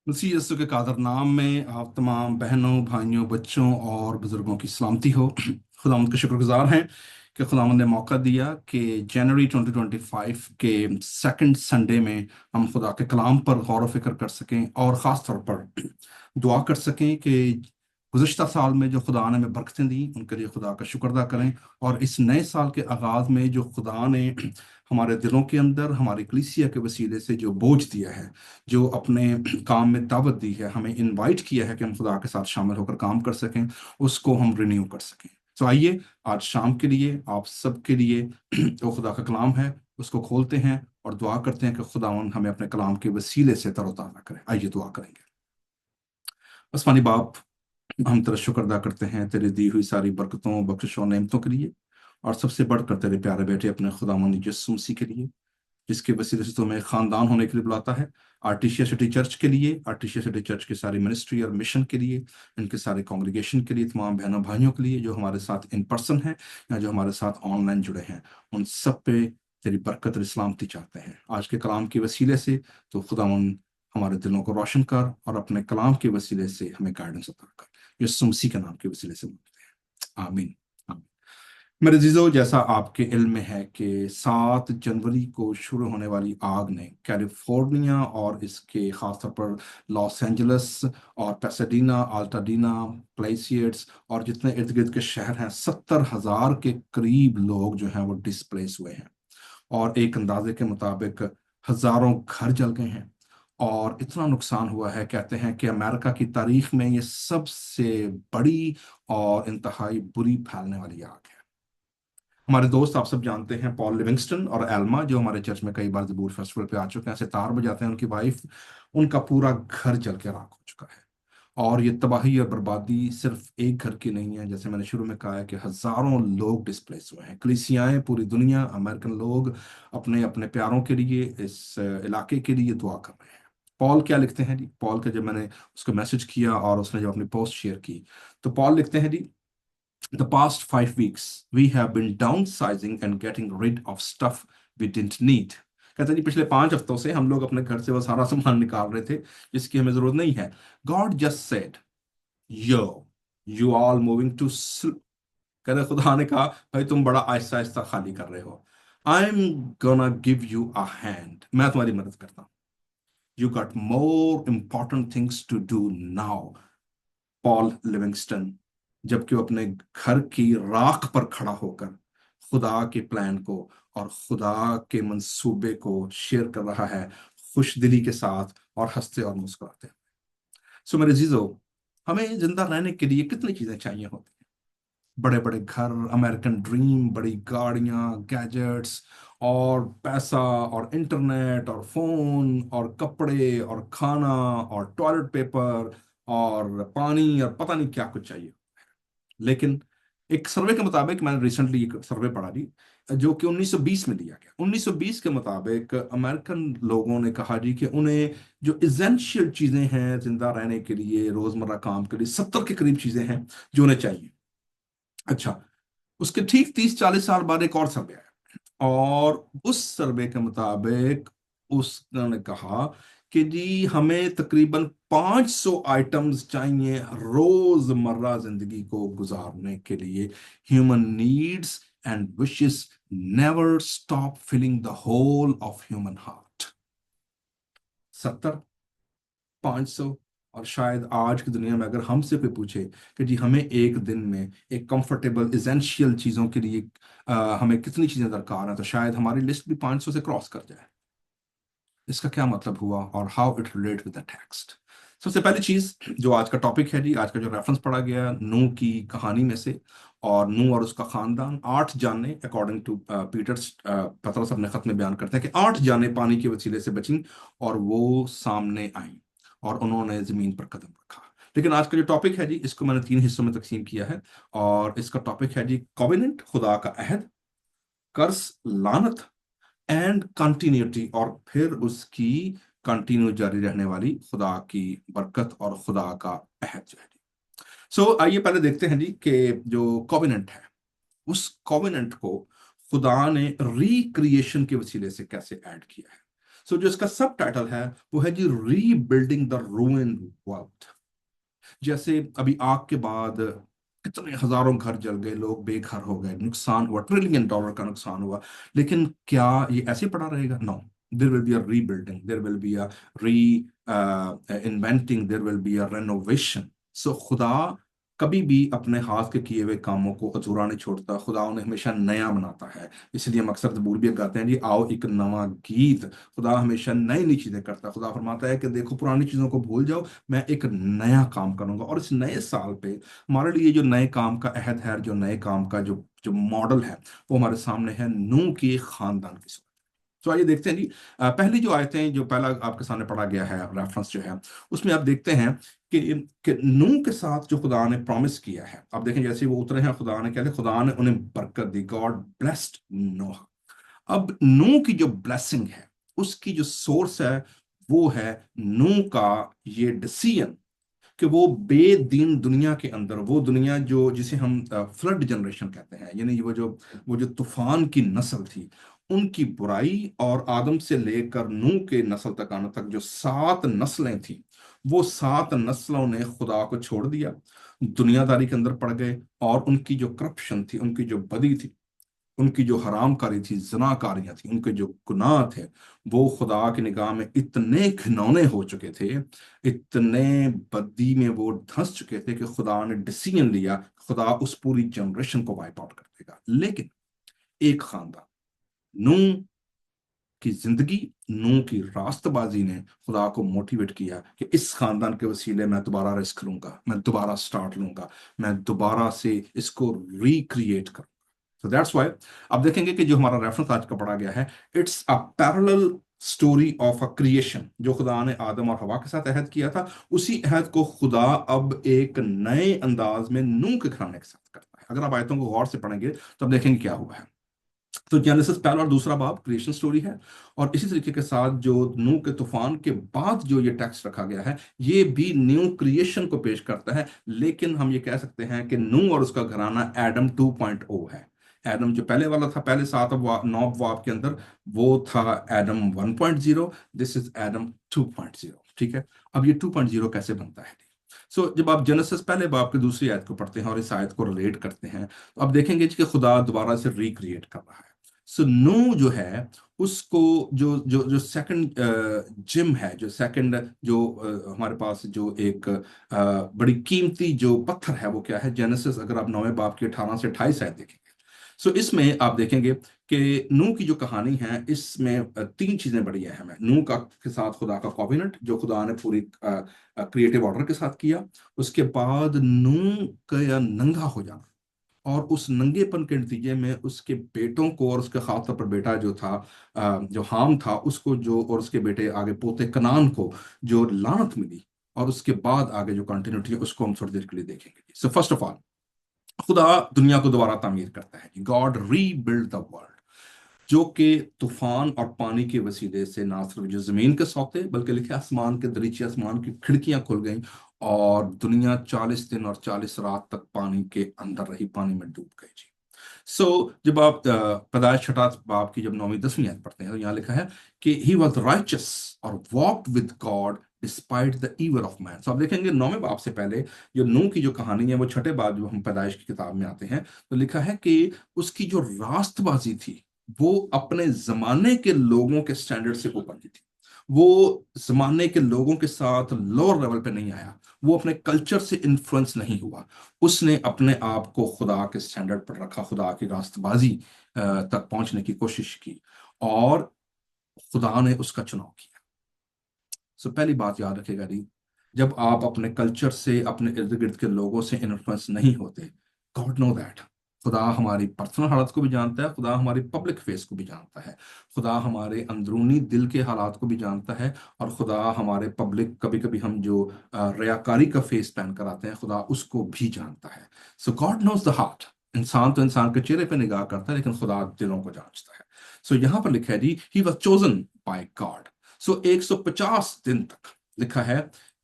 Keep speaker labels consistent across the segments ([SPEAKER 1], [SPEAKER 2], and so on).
[SPEAKER 1] मसीह यीशु के कादर नाम में आप तमाम बहनों, भाइयों, बच्चों और बुजुर्गों की सलामती हो। खुदावंद के शुक्रगुजार हैं कि खुदावंद ने मौका दिया कि जनवरी 2025 के सेकंड संडे में हम खुदा के कलाम पर गौर व फिक्र कर सकें और ख़ास तौर पर दुआ कर सकें कि गुज़श्ता साल में जो खुदा ने हमें बरकतें दी उनके लिए खुदा का शुक्र अदा करें। और इस नए साल के आगाज़ में जो खुदा ने हमारे दिलों के अंदर हमारी कलीसिया के वसीले से जो बोझ दिया है, जो अपने काम में दावत दी है, हमें इनवाइट किया है कि हम खुदा के साथ शामिल होकर काम कर सकें, उसको हम रिन्यू कर सकें। तो आइए आज शाम के लिए आप सब के लिए जो खुदा का कलाम है उसको खोलते हैं और दुआ करते हैं कि खुदावंद हमें अपने कलाम के वसीले से तरोताज़ा करे। आइए दुआ करेंगे। आसमानी बाप, हम तेरा शुक्र अदा करते हैं तेरी दी हुई सारी बरकतों, बख्शिशों, नेमतों के लिए, और सबसे बढ़कर तेरे प्यारे बेटे अपने खुदावंद यीशु मसीह के लिए, जिसके वसीले से तुम्हें खानदान होने के लिए बुलाता है। आर्टिशिया सिटी चर्च के लिए, आर्टिशिया सिटी चर्च की सारी मिनिस्ट्री और मिशन के लिए, इनके सारे कांग्रेगेशन के लिए, तमाम बहनों भाइयों के लिए जो हमारे साथ इन पर्सन हैं या जो हमारे साथ ऑनलाइन जुड़े हैं, उन सब पे तेरी बरकत और सलामती चाहते हैं आज के कलाम के वसीले से। तो खुदावन हमारे दिलों को रोशन कर और अपने कलाम के वसीले से हमें गाइडेंस अता कर। यीशु मसीह के नाम के वसीले से मांगते हैं, आमीन। मेरे अजीजों, जैसा आपके इल्म में है कि 7 जनवरी को शुरू होने वाली आग ने कैलिफोर्निया और इसके खासतौर पर लॉस एंजल्स और पैसाडीना, अल्टाडीना, प्लेसियर्स और जितने इर्द गिर्द के शहर हैं, 70,000 के करीब लोग जो हैं वो डिस्प्लेस हुए हैं। और एक अंदाजे के मुताबिक हजारों घर जल गए हैं और इतना नुकसान हुआ है, कहते हैं कि अमेरिका की तारीख में ये सबसे बड़ी और इंतहाई बुरी फैलने वाली आग है। हमारे दोस्त आप सब जानते हैं पॉल लिविंगस्टन और एल्मा, जो हमारे चर्च में कई बार ज़बूर फेस्टिवल पे आ चुके हैं, सितार बजाते हैं, उनकी वाइफ, उनका पूरा घर जल के राख हो चुका है। और ये तबाही और बर्बादी सिर्फ एक घर की नहीं है, जैसे मैंने शुरू में कहा है कि हजारों लोग डिस्प्लेस हुए हैं। कलीसियाएं, पूरी दुनिया, अमेरिकन लोग अपने अपने प्यारों के लिए, इस इलाके के लिए दुआ कर रहे हैं। पॉल क्या लिखते हैं जी? पॉल का जब मैंने उसको मैसेज किया और उसने जब अपनी पोस्ट शेयर की, तो पॉल लिखते हैं जी, The past 5 weeks, we have been downsizing and getting rid of stuff we didn't need. कहते हैं जी, पिछले 5 हफ्तों से हम लोग अपने घर से वो सारा सामान निकाल रहे थे जिसकी हमें जरूरत नहीं है। God just said, yo, you all moving too slow. कहते खुदा ने कहा, भाई तुम बड़ा आहिस्ता आहिस्ता खाली कर रहे हो। I'm gonna give you a hand. मैं तुम्हारी मदद करता हूँ। You got more important things to do now. Paul Livingstone, जबकि वो अपने घर की राख पर खड़ा होकर खुदा के प्लान को और खुदा के मंसूबे को शेयर कर रहा है, खुश दिली के साथ और हंसते और मुस्कुराते। सो मेरे जीजो, हमें जिंदा रहने के लिए कितनी चीजें चाहिए होती हैं? बड़े बड़े घर, अमेरिकन ड्रीम, बड़ी गाड़ियां, गैजेट्स और पैसा और इंटरनेट और फोन और कपड़े और खाना और टॉयलेट पेपर और पानी और पता नहीं क्या कुछ चाहिए। लेकिन एक सर्वे के मुताबिक, मैंने रिसेंटली एक सर्वे पढ़ा जी, जो कि 1920 में दिया गया, 1920 के मुताबिक अमेरिकन लोगों ने कहा जी कि उन्हें जो इसेंशियल चीजें हैं जिंदा रहने के लिए, रोजमर्रा काम के लिए, 70 के करीब चीजें हैं जो उन्हें चाहिए। अच्छा, उसके ठीक 30-40 साल बाद एक और सर्वे आया और उस सर्वे के मुताबिक उसने कहा कि जी हमें तकरीबन 500 आइटम्स चाहिए रोजमर्रा जिंदगी को गुजारने के लिए। Human needs and wishes never stop filling the hole of human heart. 70, 500, और शायद आज की दुनिया में अगर हमसे कोई पूछे कि जी हमें एक दिन में एक कंफर्टेबल इसेंशियल चीज़ों के लिए हमें कितनी चीज़ें दरकार हैं, तो शायद हमारी लिस्ट भी 500 से क्रॉस कर जाए। इसका क्या मतलब हुआ और how it relate with the text? सबसे पहली चीज जो आज का टॉपिक है जी, आज का जो रेफरेंस पढ़ा गया नूह की कहानी में से, और नूह और उसका खानदान, 8 जानें अकॉर्डिंग टू पीटर्स, पतरस अपने खत में बयान करते हैं कि 8 जानें पानी के वसीले से बचीं और वो सामने आई और उन्होंने जमीन पर कदम रखा। लेकिन आज का जो टॉपिक है जी, इसको मैंने 3 हिस्सों में तकसीम किया है और इसका टॉपिक है जी कॉवेनेंट, खुदा का अहद, कर्स, लानत, एंड कंटिन्यूटी, और फिर उसकी कंटिन्यू जारी रहने वाली खुदा की बरकत और खुदा का अहद जो है जी। सो आइए पहले देखते हैं जी कि जो कॉवेनेंट है, उस कॉवेनेंट को खुदा ने रिक्रिएशन के वसीले से कैसे ऐड किया है। सो जो इसका सब टाइटल है वो है जी रीबिल्डिंग द रूइंड वर्ल्ड। जैसे अभी आग के बाद कितने हजारों घर जल गए, लोग बेघर हो गए, नुकसान हुआ, $1 ट्रिलियन का नुकसान हुआ, लेकिन क्या ये ऐसे पड़ा रहेगा? No, there will be a rebuilding, there will be a reinventing, there will be a renovation. So खुदा कभी भी अपने हाथ के किए हुए कामों को अधूरा नहीं छोड़ता, खुदा उन्हें हमेशा नया बनाता है। इसलिए हम अक्सर जबूर भी गाते हैं जी, आओ एक नवा गीत। खुदा हमेशा नई नई चीजें करता है। खुदा फरमाता है कि देखो पुरानी चीजों को भूल जाओ, मैं एक नया काम करूंगा। और इस नए साल पे हमारे लिए जो नए काम का अहद है, जो नए काम का जो जो मॉडल है, वो हमारे सामने है नूह के खानदान की सूरत। तो आइए देखते हैं जी, पहली जो आयतें, जो पहला आपके सामने पढ़ा गया है रेफरेंस जो है, उसमें आप देखते हैं कि नूह के साथ जो खुदा ने प्रॉमिस किया है, आप देखें जैसे वो उतरे हैं, खुदा ने कहते खुदा ने उन्हें बरकत दी, गॉड ब्लेस्ड नोह। अब नूह की जो ब्लेसिंग है, उसकी जो सोर्स है, वो है नूह का ये डिसीजन कि वो बेदीन दुनिया के अंदर, वो दुनिया जो जिसे हम फ्लड जनरेशन कहते हैं, यानी वो जो तूफान की नस्ल थी, उनकी बुराई, और आदम से लेकर नूह के नस्ल तक आने तक जो 7 नस्लें थी, वो 7 नस्लों ने खुदा को छोड़ दिया, दुनियादारी के अंदर पड़ गए, और उनकी जो करप्शन थी, उनकी जो बदी थी, उनकी जो हरामकारी थी, जनाकारियां थी, उनके जो गुनाह थे, वो खुदा की निगाह में इतने घिनौने हो चुके थे, इतने बदी में वो धंस चुके थे कि खुदा ने डिसीजन लिया, खुदा उस पूरी जनरेशन को वाइप आउट कर देगा। लेकिन एक खानदान, नूह की जिंदगी, नूह की रास्तबाजी ने खुदा को मोटिवेट किया कि इस खानदान के वसीले मैं दोबारा रिस्क लूंगा, मैं दोबारा स्टार्ट लूंगा, मैं दोबारा से इसको रिक्रिएट करूंगा। सो दैट्स व्हाई आप देखेंगे कि जो हमारा रेफरेंस आज का पढ़ा गया है, it's a parallel story of a creation. जो खुदा ने आदम और हवा के साथ अहद किया था, उसी अहद को खुदा अब एक नए अंदाज में नूह के घराने के साथ करता है। अगर आप आयतों को गौर से पढ़ेंगे तो आप देखेंगे क्या हुआ है। तो जेनेसिस पहला और दूसरा बाब क्रिएशन स्टोरी है, और इसी तरीके के साथ जो नूह के तूफान के बाद जो ये टेक्स्ट रखा गया है, ये भी न्यू क्रिएशन को पेश करता है। लेकिन हम ये कह सकते हैं कि नूह और उसका घराना एडम 2.0 है। एडम जो पहले वाला था, पहले 9 वाब के अंदर, वो था एडम 1.0, दिस इज एडम 2.0। ठीक है, अब ये 2.0 कैसे बनता है? जब आप जेनेसिस पहले बाब की दूसरी आयत को पढ़ते हैं और इस आयत को रिलेट करते हैं, तो आप देखेंगे कि खुदा दोबारा से रिक्रिएट कर रहा है। नूह जो है, उसको जो जो जो सेकंड जिम है, जो सेकंड जो हमारे पास जो एक बड़ी कीमती जो पत्थर है, वो क्या है? जेनेसिस अगर आप 9 बाब के 18 से 28 आयत देखेंगे, इसमें आप देखेंगे कि नूह की जो कहानी है, इसमें 3 चीजें बड़ी अहम है। नूह का के साथ खुदा का कॉवेनेंट, जो खुदा ने पूरी क्रिएटिव ऑर्डर के साथ किया। उसके बाद नूह का नंगा हो जाना, और उस नंगेपन के नतीजे में उसके बेटों को, और उसके खास तौर पर बेटा जो था, जो हाम था, उसको जो, और उसके बेटे आगे पोते कनान को जो लानत मिली, और उसके बाद आगे जो कंटिन्यूटी है, उसको हम थोड़ी देर के लिए देखेंगे। सो फर्स्ट ऑफ ऑल, खुदा दुनिया को दोबारा तामीर करता है, गॉड रीबिल्ड द वर्ल्ड, जो कि तूफान और पानी के वसीले से ना सिर्फ जो जमीन के सौते, बल्कि लिखे आसमान के दरीचे, आसमान की खिड़कियां खुल गईं, और दुनिया 40 दिन और 40 रात तक पानी के अंदर रही, पानी में डूब गई जी। जब आप पैदाइश छठा बाब की जब 9वीं 10वीं आयत पढ़ते हैं, तो यहाँ लिखा है कि ही वॉज राइचस और walked with God despite the evil of man. आप देखेंगे 9वें बाब से पहले जो नूह की जो कहानी है, वो छठे बाब जब हम पैदाइश की किताब में आते हैं, तो लिखा है कि उसकी जो रास्तबाजी थी, वो अपने जमाने के लोगों के स्टैंडर्ड से ऊपर की थी। वो जमाने के लोगों के साथ लोअर लेवल पे नहीं आया, वो अपने कल्चर से इन्फ्लुएंस नहीं हुआ। उसने अपने आप को खुदा के स्टैंडर्ड पर रखा, खुदा की रास्तबाजी तक पहुंचने की कोशिश की, और खुदा ने उसका चुनाव किया। पहली बात याद रखेगा जी, जब आप अपने कल्चर से, अपने इर्द गिर्द के लोगों से इन्फ्लुएंस नहीं होते, गॉड नो दैट, खुदा हमारी पर्सनल हालत को भी जानता है, खुदा हमारी पब्लिक फेस को भी जानता है, खुदा हमारे अंदरूनी दिल के हालात को भी जानता है, और खुदा हमारे पब्लिक, कभी कभी हम जो रियाकारी का फेस पहन कर आते हैं, खुदा उसको भी जानता है। God knows the heart. इंसान तो इंसान के चेहरे पे निगाह करता है, लेकिन खुदा दिलों को जांचता है। यहाँ पर लिखा है जी, he was chosen by God. 150 दिन तक लिखा है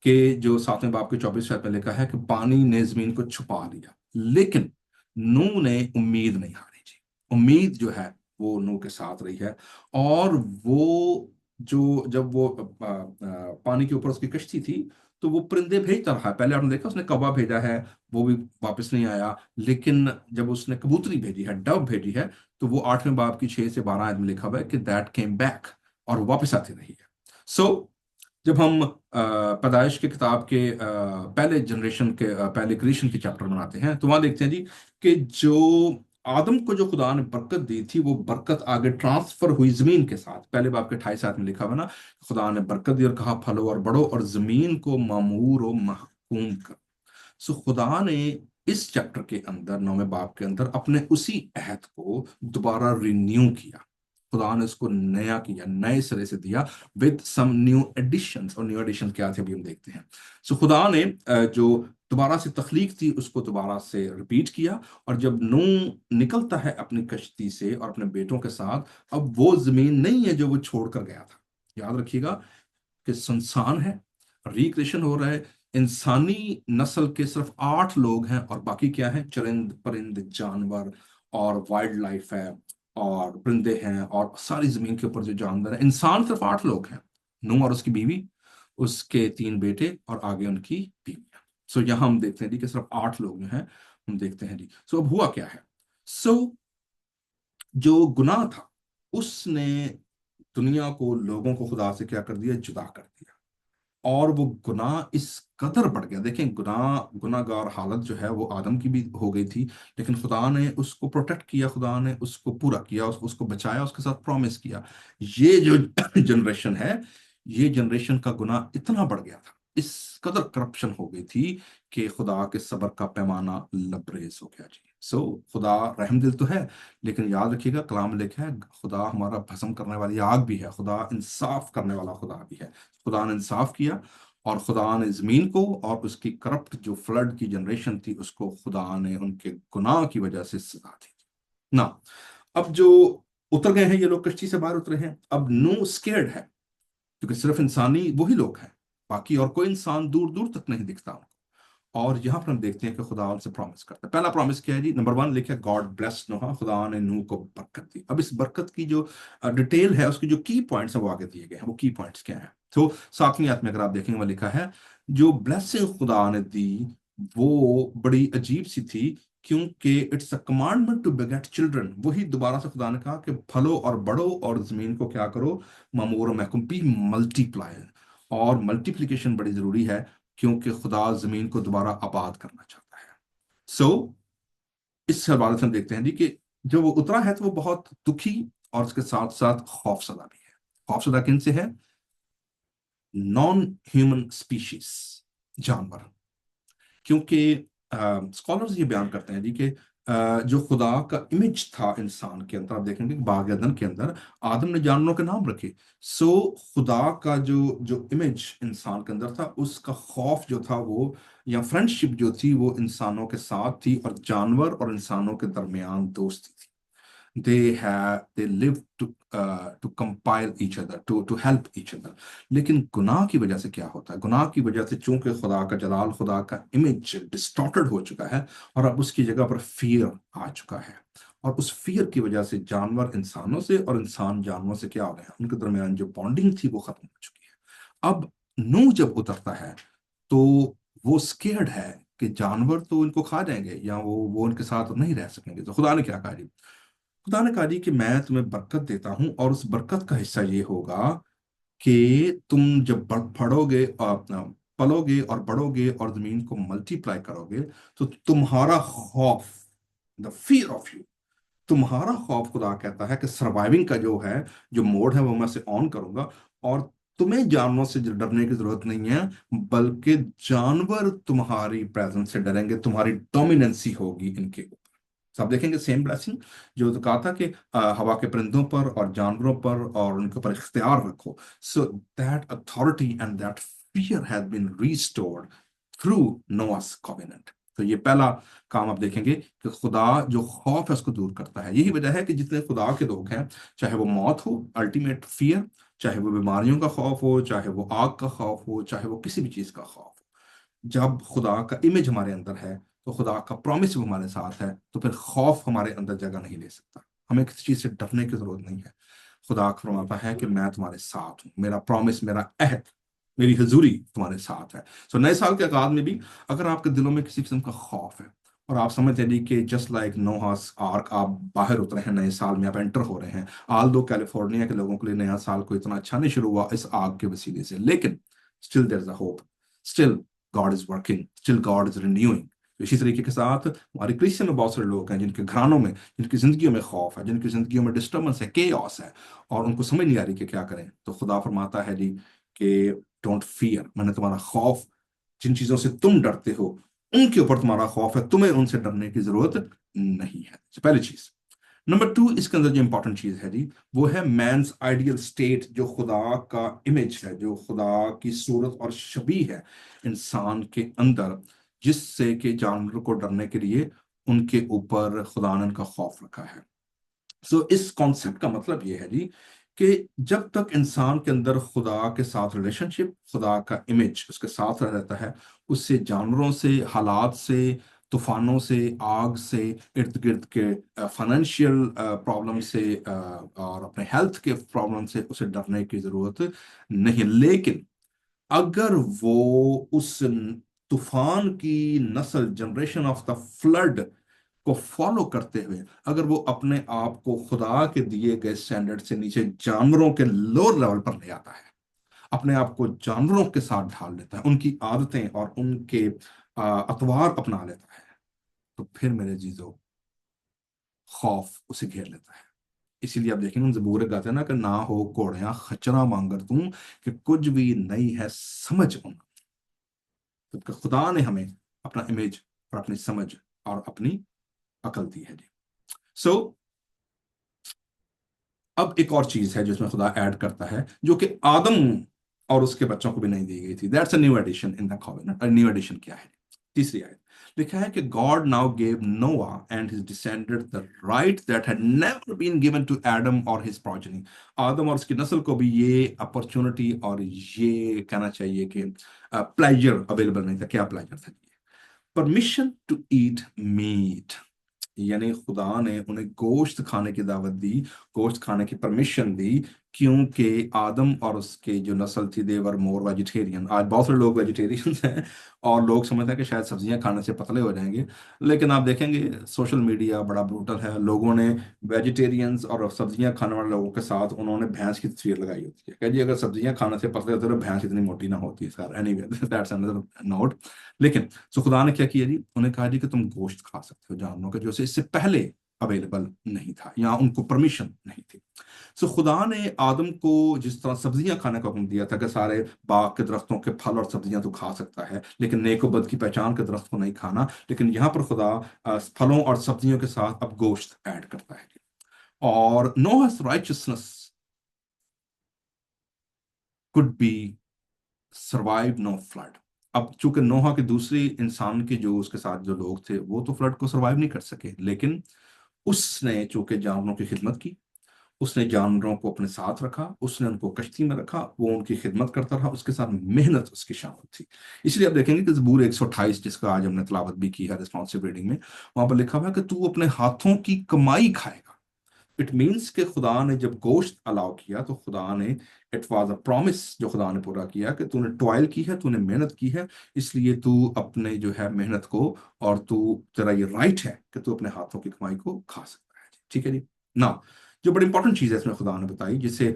[SPEAKER 1] कि जो 7वें बाब के 24 में लिखा है कि पानी ने जमीन को छुपा लिया, लेकिन नूह ने उम्मीद नहीं हारी जी। उम्मीद जो है वो नूह के साथ रही है, और वो जब वो पानी के ऊपर उसकी कश्ती थी, तो वो परिंदे भेजता रहा। पहले आपने देखा उसने कौवा भेजा है, वो भी वापस नहीं आया। लेकिन जब उसने कबूतरी भेजी है, डव भेजी है, तो वो 8वें बाब की 6 से 12 आयत में लिखा हुआ है कि दैट केम बैक, और वो वापस आती रही है। सो जब हम पैदाइश के किताब के पहले जनरेशन के पहले क्रिएशन के चैप्टर बनाते हैं, तो वहां देखते हैं जी कि जो आदम को जो खुदा ने बरकत दी थी, वो बरकत आगे ट्रांसफर हुई जमीन के साथ। पहले बाप के 28 में लिखा हुआ ना, खुदा ने बरकत दी और कहा फलो और बढ़ो और जमीन को मामूर और महकूम कर। सो खुदा ने इस चैप्टर के अंदर 9वें बाब के अंदर अपने उसी अहद को दोबारा रिन्यू किया। खुदा ने उसको नया किया, नए सिरे से दिया, विद सम न्यू एडिशंस। और न्यू एडिशन क्या थे अभी हम देखते हैं। सो खुदा ने जो दोबारा से तख्लीक थी उसको दोबारा से रिपीट किया। और जब नूह निकलता है अपनी कश्ती से और अपने बेटों के साथ, अब वो जमीन नहीं है जो वो छोड़कर गया था। याद रखिएगा कि संसान है, रिक्रिएशन हो रहा है। इंसानी नस्ल के सिर्फ 8 लोग हैं, और बाकी क्या है? चरिंद परिंद जानवर और वाइल्ड लाइफ है, और परिंदे हैं, और सारी जमीन के ऊपर जो जानवर है। इंसान सिर्फ 8 लोग हैं, नूह और उसकी बीवी, उसके 3 बेटे, और आगे उनकी बीवियां। सो यहाँ हम देखते हैं जी कि सिर्फ 8 लोग जो हैं, हम देखते हैं जी। सो अब हुआ क्या है? सो जो गुनाह था, उसने दुनिया को, लोगों को खुदा से क्या कर दिया? जुदा कर दिया। और वो गुनाह इस कदर बढ़ गया। देखें, गुनाहगार हालत जो है वो आदम की भी हो गई थी, लेकिन खुदा ने उसको प्रोटेक्ट किया, खुदा ने उसको पूरा किया, उसको बचाया, उसके साथ प्रॉमिस किया। ये जो जनरेशन है, ये जनरेशन का गुनाह इतना बढ़ गया था, इस कदर करप्शन हो गई थी कि खुदा के सब्र का पैमाना लबरेज हो गया जी। सो खुदा रहमदिल तो है, लेकिन याद रखिएगा कलाम में लिखा है खुदा हमारा भस्म करने वाली आग भी है, खुदा इंसाफ करने वाला खुदा भी है। खुदा ने इंसाफ किया, और खुदा ने जमीन को और उसकी करप्ट जो फ्लड की जनरेशन थी उसको खुदा ने उनके गुनाह की वजह से सजा दी ना। अब जो उतर गए हैं ये लोग, कश्ती से बाहर उतरे हैं, अब नो स्केर्ड है, क्योंकि सिर्फ इंसानी वही लोग हैं, बाकी और कोई इंसान दूर दूर तक नहीं दिखता उनको। और यहाँ पर हम देखते हैं कि खुदा उनसे प्रॉमिस करता है। पहला प्रॉमिस क्या है जी? नंबर 1 लिखा है गॉड ब्लेस नोहा, खुदा ने नूह को बरकत दी। अब इस बरकत की जो डिटेल है, उसके जो की पॉइंट्स हैं वो आगे दिए गए हैं। वो की पॉइंट्स क्या है? तो 7वीं आयत में अगर आप देखेंगे, वो लिखा है जो ब्लेसिंग खुदा ने दी वो बड़ी अजीब सी थी, क्योंकि it's a commandment to beget children. वही दोबारा से खुदा ने कहा कि फलो और बढ़ो और जमीन को क्या करो? ममूर महकुम, बी मल्टीप्लाई। और मल्टीप्लिकेशन बड़ी जरूरी है, क्योंकि खुदा जमीन को दोबारा आबाद करना चाहता है। सो इस हवाले से हम देखते हैं जी कि जब वो उतरा है तो वो बहुत दुखी, और उसके साथ साथ खौफसदा भी है। खौफसदा किन से है? नॉन ह्यूमन स्पीशीज, जानवर। क्योंकि स्कॉलर्स ये बयान करते हैं जी कि जो खुदा का इमेज था इंसान के अंदर, आप देखेंगे बाग अदन के अंदर आदम ने जानवरों के नाम रखे। सो खुदा का जो जो इमेज इंसान के अंदर था, उसका खौफ जो था वो, या फ्रेंडशिप जो थी, वो इंसानों के साथ थी, और जानवर और इंसानों के दरमियान दोस्ती थी। they live to compile each other, to help each other। लेकिन गुनाह की वजह से क्या होता है? गुनाह की वजह से चूंकि खुदा का जलाल, खुदा का इमेज डिस्टॉर्टेड हो चुका है, और अब उसकी जगह पर फियर आ चुका है। और उस फियर की वजह से जानवर इंसानों से और इंसान जानवरों से क्या हो गए हैं? उनके दरमियान जो बॉन्डिंग थी वो खत्म हो चुकी है। अब नूह जब उतरता है तो वो स्केर्ड है कि जानवर तो इनको खा जाएंगे, या वो उनके साथ नहीं रह सकेंगे। तो खुदा ने क्या कहा जी? खुदा ने कहा जी कि मैं तुम्हें बरकत देता हूं, और उस बरकत का हिस्सा ये होगा कि तुम जब फड़ोगे और अपना पलोगे और बढ़ोगे और जमीन को मल्टीप्लाई करोगे, तो तुम्हारा खौफ, द फियर ऑफ यू, तुम्हारा खौफ, खुदा कहता है कि सर्वाइविंग का जो है, जो मोड है, वो मैं से ऑन करूंगा। और तुम्हें जानवरों से डरने की जरूरत नहीं है, बल्कि जानवर तुम्हारी प्रेजेंस से डरेंगे, तुम्हारी डोमिनेंसी होगी इनके ऊपर। सब देखेंगे सेम ब्लेसिंग जो तो कहा था कि हवा के परिंदों पर और जानवरों पर और उनके ऊपर इख्तियार रखो। So that authority and that fear has been restored through Noah's covenant. तो ये पहला काम आप देखेंगे कि खुदा जो खौफ है उसको दूर करता है। यही वजह है कि जितने खुदा के लोग हैं, चाहे वो मौत हो, अल्टीमेट फियर, चाहे वो बीमारियों का खौफ हो, चाहे वो आग का खौफ हो, चाहे वो किसी भी चीज का खौफ हो, जब खुदा का इमेज हमारे अंदर है, तो खुदा का प्रॉमिस भी हमारे साथ है, तो फिर खौफ हमारे अंदर जगह नहीं ले सकता। हमें किसी चीज से डरने की जरूरत नहीं है। خدا فرماتا ہے کہ میں تمہارے ساتھ ہوں، میرا پرومس، میرا عہد، میری حضوری تمہارے ساتھ ہے۔ سو نئے سال کے آغاز میں بھی اگر آپ کے دلوں میں کسی قسم کا خوف ہے اور آپ سمجھتے ہیں کہ جسٹ لائک نوحاس آرک، آپ باہر اترے ہیں نئے سال میں، آپ انٹر ہو رہے ہیں، آل دو کیلیفورنیا کے لوگوں کے لیے نیا سال کو اتنا اچھا نہیں شروع ہوا اس آگ کے وسیلے سے، لیکن still there is a hope, still God is working, still God is renewing. اسی طریقے کے ساتھ ہماری کرسچن میں بہت سارے لوگ ہیں جن کے گھرانوں میں، جن کی زندگیوں میں خوف ہے، جن کی زندگیوں میں ڈسٹربنس ہے، کیوس ہے، اور ان کو سمجھ نہیں آ رہی کہ کیا کریں۔ تو خدا فرماتا ہے جی کہ ڈونٹ فیئر، میں نے تمہارا خوف، جن چیزوں سے تم ڈرتے ہو ان کے اوپر تمہارا خوف ہے، تمہیں ان سے ڈرنے کی ضرورت نہیں ہے۔ پہلی چیز۔ نمبر 2، اس کے اندر جو امپورٹنٹ چیز ہے جی، وہ ہے مینس آئیڈیل اسٹیٹ، جو خدا کا امیج ہے، جو خدا کی صورت اور شبیہ ہے انسان کے اندر، جس سے کہ جانوروں کو ڈرنے کے لیے ان کے اوپر خدا نے ان کا خوف رکھا ہے۔ اس کانسیپٹ کا مطلب یہ ہے جی کہ جب تک انسان کے اندر خدا کے ساتھ ریلیشن شپ، خدا کا امیج اس کے ساتھ رہتا ہے، اس سے جانوروں سے، حالات سے، طوفانوں سے، آگ سے، ارد گرد کے فائنینشیل پرابلم سے، اور اپنے ہیلتھ کے پرابلم سے اسے ڈرنے کی ضرورت نہیں۔ لیکن اگر وہ اس طوفان کی نسل، جنریشن آف دا فلڈ کو فالو کرتے ہوئے، اگر وہ اپنے آپ کو خدا کے دیے گئے سٹینڈرڈ سے نیچے جانوروں کے لوور لیول پر لے آتا ہے، اپنے آپ کو جانوروں کے ساتھ ڈھال لیتا ہے، ان کی عادتیں اور ان کے اطوار اپنا لیتا ہے، تو پھر میرے عزیزو خوف اسے گھیر لیتا ہے۔ اسی لیے آپ دیکھیں گے زبور گاتے ہیں نا کہ نہ ہو گھوڑیاں خچرا مانگر توں، کہ کچھ بھی نہیں ہے سمجھ ان، کیونکہ خدا نے ہمیں اپنا امیج اور اپنی سمجھ اور اپنی عقل دی ہے جی۔ سو اب ایک اور چیز ہے جو اس میں خدا ایڈ کرتا ہے، جو کہ آدم اور اس کے بچوں کو بھی نہیں دی گئی تھی۔ That's a new edition in the covenant۔ New edition کیا ہے؟ تیسری آیت لکھا ہے کہ God now gave Noah and his descendant the right that had never been given to Adam or his progeny۔ آدم اور اس کی نسل کو بھی یہ اپرچونٹی اور یہ کہنا چاہیے کہ پلیجر اویلیبل نہیں تھا۔ کیا پلیجر تھا؟ پرمیشن ٹو ایٹ میٹ، یعنی خدا نے انہیں گوشت کھانے کی دعوت دی، گوشت کھانے کی پرمیشن دی، کیونکہ آدم اور اس کے جو نسل تھی دے ور مور ویجیٹیرین۔ آج بہت سارے لوگ ویجیٹیرینز ہیں اور لوگ سمجھتے ہیں کہ شاید سبزیاں کھانے سے پتلے ہو جائیں گے، لیکن آپ دیکھیں گے سوشل میڈیا بڑا بروٹل ہے، لوگوں نے ویجیٹیرینز اور سبزیاں کھانے والے لوگوں کے ساتھ انہوں نے بھینس کی تصویر لگائی ہوتی ہے کہ جی اگر سبزیاں کھانے سے پتلے ہوتے تو بھینس اتنی موٹی نہ ہوتی۔ خیر anyway that's another note. لیکن خدا نے کیا کیا جی، انہیں کہا جی کہ تم گوشت کھا سکتے ہو جانوروں کا جو اس سے پہلے اویلیبل نہیں تھا یا ان کو پرمیشن نہیں تھی۔ خدا نے آدم کو جس طرح سبزیاں کھانے کا حکم دیا تھا کہ سارے باغ کے درختوں کے پھل اور سبزیاں تو کھا سکتا ہے، لیکن نیک و بد کی پہچان کے درخت کو نہیں کھانا، لیکن یہاں پر خدا پھلوں اور سبزیوں کے ساتھ اب گوشت ایڈ کرتا ہے۔ اور Noah's righteousness could be survive no flood۔ اب چونکہ نوحہ کے دوسری انسان کے جو اس کے ساتھ جو لوگ تھے وہ تو فلڈ کو سروائیو نہیں کر سکے، لیکن اس نے چونکہ جانوروں کی خدمت کی، اس نے جانوروں کو اپنے ساتھ رکھا، اس نے ان کو کشتی میں رکھا، وہ ان کی خدمت کرتا رہا، اس کے ساتھ محنت اس کی شامل تھی۔ اس لیے آپ دیکھیں گے کہ زبور 128 جس کا آج ہم نے تلاوت بھی کی ہے ریسپانسو ریڈنگ میں، وہاں پر لکھا ہوا ہے کہ تو اپنے ہاتھوں کی کمائی کھائے گا۔ اٹ مینس کہ خدا نے جب گوشت الاؤ کیا تو خدا نے اٹ واز اے پرومس جو خدا نے پورا کیا کہ تو نے ٹوائل کی ہے، تو نے محنت کی ہے، اس لیے تو اپنے جو ہے محنت کو، اور تو تیرا یہ رائٹ ہے کہ تو اپنے ہاتھوں کی کمائی کو کھا سکتا ہے۔ ٹھیک ہے جی نا؟ جو بڑی امپورٹنٹ چیز ہے اس میں خدا نے بتائی، جسے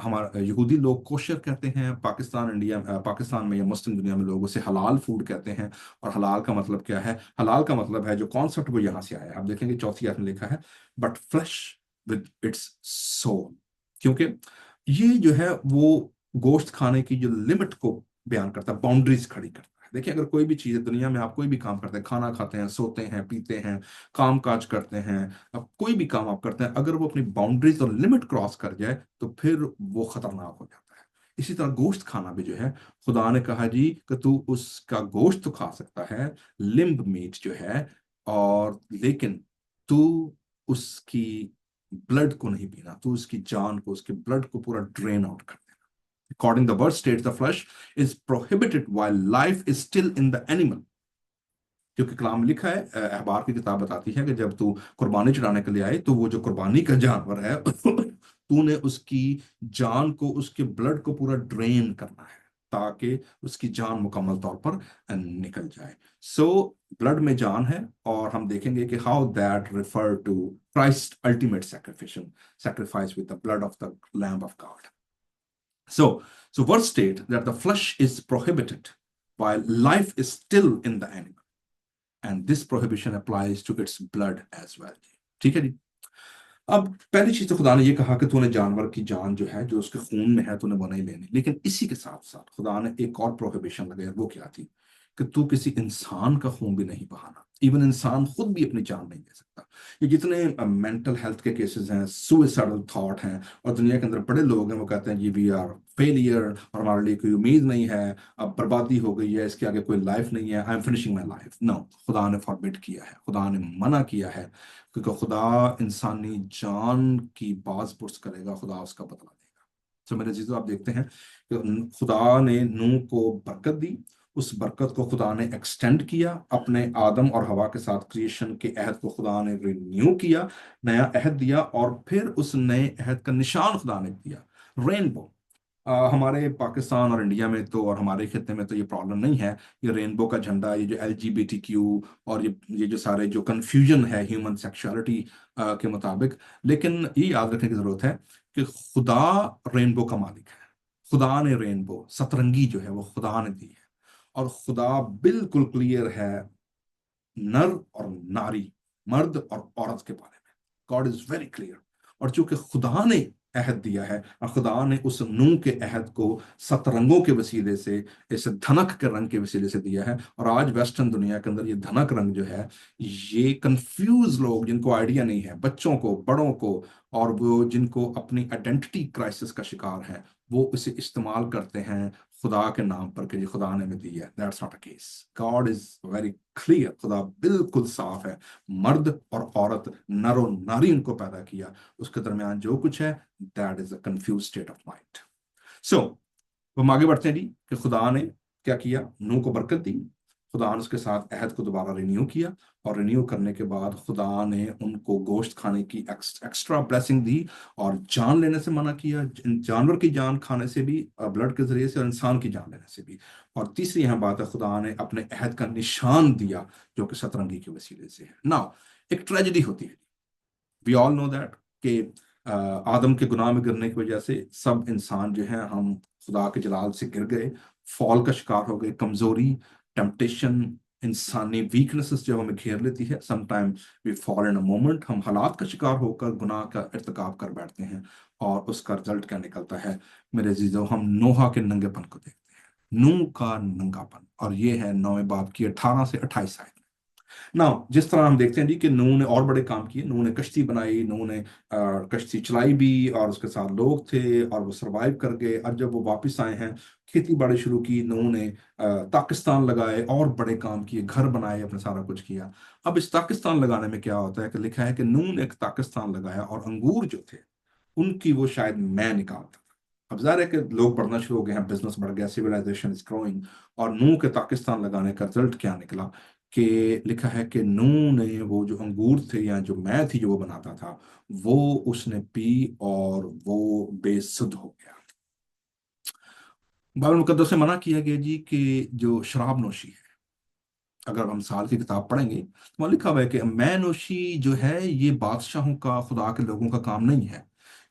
[SPEAKER 1] ہمارے یہودی لوگ کوشر کہتے ہیں، پاکستان میں یا مسلم دنیا میں لوگ اسے حلال فوڈ کہتے ہیں۔ اور حلال کا مطلب کیا ہے؟ حلال کا مطلب ہے جو کانسیپٹ وہ یہاں سے آیا ہے۔ آپ دیکھیں گے چوتھی آیت میں لکھا ہے but flesh with its soul, کیونکہ یہ جو ہے وہ گوشت کھانے کی جو لمٹ کو بیان کرتا ہے، باؤنڈریز کھڑی کرتا ہے۔ دیکھیں اگر کوئی بھی چیز ہے دنیا میں، آپ کوئی بھی کام کرتے ہیں، کھانا کھاتے ہیں، سوتے ہیں، پیتے ہیں، کام کاج کرتے ہیں، اب کوئی بھی کام آپ کرتے ہیں، اگر وہ اپنی باؤنڈریز اور لمٹ کراس کر جائے تو پھر وہ خطرناک ہو جاتا ہے۔ اسی طرح گوشت کھانا بھی جو ہے، خدا نے کہا جی کہ تو اس کا گوشت تو کھا سکتا ہے، لمب میٹ جو ہے، اور لیکن تو اس کی بلڈ کو نہیں پینا، تو اس کی جان کو، اس کے بلڈ کو پورا ڈرین آؤٹ کر دینا۔ According the word states the flesh is prohibited while life is still in the animal۔ کیونکہ کلام لکھا ہے، احبار کی کتاب بتاتی ہے کہ جب تو قربانی چڑھانے کے لیے آئے تو وہ جو قربانی کا جانور ہے تو نے اس کی جان کو، اس کے بلڈ کو پورا ڈرین کرنا ہے تاکہ اس کی جان مکمل طور پر نکل جائے. سو بلڈ میں جان ہے، اور ہم دیکھیں گے کہ how that refer to Christ ultimate sacrifice with the blood of the Lamb of God. So verse state that the flesh is prohibited while life is still in the animal, and this prohibition applies to its blood as well. ٹھیک ہے جی. اب پہلی چیز تو خدا نے یہ کہا کہ تو نے جانور کی جان جو ہے، جو اس کے خون میں ہے، تو نے وہ نہیں لینی. لیکن اسی کے ساتھ ساتھ خدا نے ایک اور پروہیبیشن لگائی. وہ کیا تھی؟ کہ تو کسی انسان کا خون بھی نہیں بہانا. ایون انسان خود بھی اپنی جان نہیں دے سکتا. یہ جتنے مینٹل ہیلتھ کے کیسز ہیں، سوئسائڈل تھاٹ ہیں، اور دنیا کے اندر بڑے لوگ ہیں، وہ کہتے ہیں یہ وی آر فیلئر، اور ہمارے لیے کوئی امید نہیں ہے، اب بربادی ہو گئی ہے، اس کے آگے کوئی لائف نہیں ہے، I am finishing my life. No, خدا نے فاربٹ کیا ہے، خدا نے منع کیا ہے، کیونکہ خدا انسانی جان کی باز پرس کرے گا، خدا اس کا بدلہ دے گا. تو میرے عزیزو، آپ دیکھتے ہیں کہ خدا نے نوح کو برکت دی. اس برکت کو خدا نے ایکسٹینڈ کیا، اپنے آدم اور ہوا کے ساتھ کریشن کے عہد کو خدا نے رینیو کیا، نیا عہد دیا، اور پھر اس نئے عہد کا نشان خدا نے دیا، رینبو. ہمارے پاکستان اور انڈیا میں تو، اور ہمارے خطے میں تو یہ پرابلم نہیں ہے، یہ رینبو کا جھنڈا، یہ جو LGBTQ، اور یہ جو سارے جو کنفیوژن ہے ہیومن سیکشوالٹی کے مطابق. لیکن یہ یاد رکھنے کی ضرورت ہے کہ خدا رینبو کا مالک ہے. خدا نے رینبو، سترنگی جو ہے، وہ خدا نے دی ہے، اور خدا بالکل کلیئر ہے نر اور ناری، مرد اور عورت کے بارے میں. God is very clear. اور چونکہ خدا نے عہد دیا ہے، اور خدا نے اس نوح کے عہد کو 7 رنگوں کے وسیلے سے، اس دھنک کے رنگ کے وسیلے سے دیا ہے. اور آج ویسٹرن دنیا کے اندر یہ دھنک رنگ جو ہے، یہ کنفیوز لوگ، جن کو آئیڈیا نہیں ہے، بچوں کو، بڑوں کو، اور وہ جن کو اپنی آئیڈینٹی کرائسس کا شکار ہے، وہ اسے استعمال کرتے ہیں خدا کے نام پر کہ یہ خدا نے ہمیں دی ہے. That's not a case. God is very clear. خدا بالکل صاف ہے. مرد اور عورت، نر و ناری ان کو پیدا کیا، اس کے درمیان جو کچھ ہے that is a confused state of mind. So ہم آگے بڑھتے ہیں جی، کہ خدا نے کیا کیا؟ نوح کو برکت دی. خدا نے اس کے ساتھ عہد کو دوبارہ رینیو کیا، اور رینیو کرنے کے بعد خدا نے ان کو گوشت کھانے کی ایکسٹرا بلیسنگ دی، اور جان لینے سے منع کیا، جانور کی جان کھانے سے بھی، بلڈ کے ذریعے سے، اور انسان کی جان لینے سے بھی. اور تیسری یہاں بات ہے، خدا نے اپنے عہد کا نشان دیا، جو کہ سترنگی کے وسیلے سے ہے. نا ایک ٹریجڈی ہوتی ہے، وی آل نو دیٹ، کہ آدم کے گناہ میں گرنے کی وجہ سے سب انسان جو ہیں، ہم خدا کے جلال سے گر گئے، فال کا شکار ہو گئے. کمزوری، ٹیمپٹیشن، انسانی ویکنسز جو ہمیں گھیر لیتی ہے. Some time we fall in a moment, ہم حالات کا شکار ہو کر گناہ کا ارتکاب کر بیٹھتے ہیں، اور اس کا رزلٹ کیا نکلتا ہے میرے عزیزو؟ ہم نوحہ کے ننگے پن کو دیکھتے ہیں، نوح کا ننگا پن. اور یہ ہے 9 باب کی 18 سے 28 آیت. نا جس طرح ہم دیکھتے ہیں جی کہ نوح نے اور بڑے کام کیے. نوح نے کشتی بنائی، نوح نے کشتی چلائی بھی، اور اس کے ساتھ لوگ تھے، اور وہ سروائیو کر گئے. اور جب وہ واپس آئے ہیں، کھیتی باڑی شروع کی. نوح نے پاکستان لگائے، اور بڑے کام کیے، گھر بنائے، اپنے سارا کچھ کیا. اب اس پاکستان لگانے میں کیا ہوتا ہے کہ لکھا ہے کہ نوح نے ایک پاکستان لگایا، اور انگور جو تھے ان کی وہ شاید میں نکالتا تھا. اب ظاہر ہے کہ لوگ بڑھنا شروع ہو گئے ہیں، بزنس بڑھ گیا، سیولائزیشن از گروئنگ. اور نوح کے پاکستان لگانے کا رزلٹ کیا نکلا؟ کہ لکھا ہے کہ نوح نے وہ جو انگور تھے، یا جو میں تھی جو وہ بناتا تھا، وہ اس نے پی، اور وہ بے سدھ ہو گیا. بائبل مقدس میں منع کیا گیا جی کہ جو شراب نوشی ہے، اگر ہم سال کی کتاب پڑھیں گے تو وہاں لکھا ہوا ہے کہ میں نوشی جو ہے، یہ بادشاہوں کا، خدا کے لوگوں کا کام نہیں ہے،